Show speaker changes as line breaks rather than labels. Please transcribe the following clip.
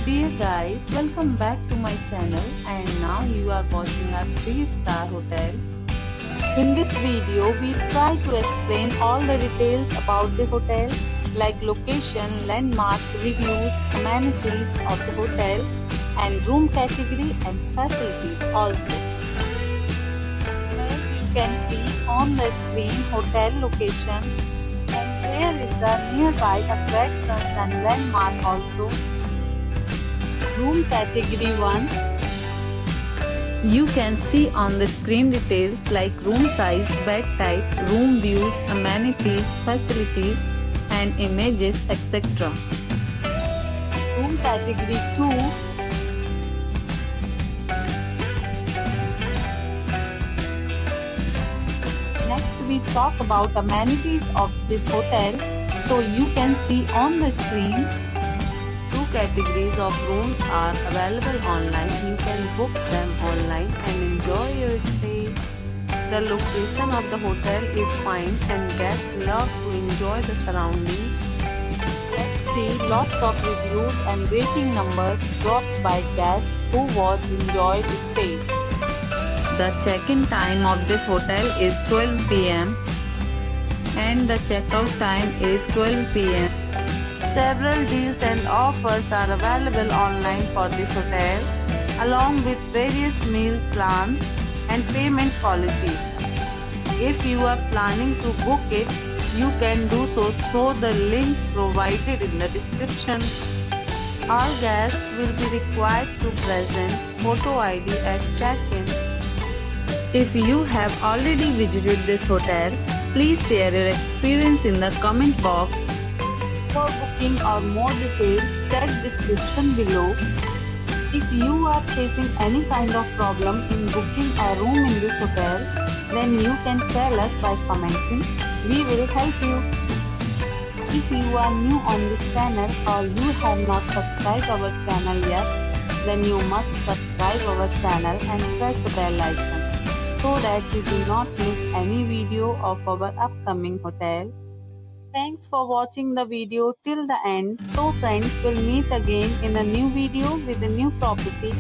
Dear guys, welcome back to my channel and now you are watching a 3-star hotel. In this video, we try to explain all the details about this hotel like location, landmarks, reviews, amenities of the hotel and room category and facilities also. As you can see on the screen hotel location and there is the nearby attractions and landmark also. Room category 1. You can see on the screen details like room size, bed type, room views, amenities, facilities and images etc. Room category 2. Next we talk about amenities of this hotel. So you can see on the screen categories of rooms are available online. You can book them online and enjoy your stay. The location of the hotel is fine and guests love to enjoy the surroundings. Let's see lots of reviews and rating numbers dropped by guests who was enjoyed stay. The check-in time of this hotel is 12 p.m. and the check-out time is 12 p.m. Several deals and offers are available online for this hotel, along with various meal plans and payment policies. If you are planning to book it, you can do so through the link provided in the description. All guests will be required to present photo ID at check-in. If you have already visited this hotel, please share your experience in the comment box. For booking or more details, check description below. If you are facing any kind of problem in booking a room in this hotel, then you can tell us by commenting. We will help you. If you are new on this channel or you have not subscribed our channel yet, then you must subscribe our channel and press the bell icon so that you do not miss any video of our upcoming hotel. Thanks for watching the video till the end. So friends, will meet again in a new video with a new property.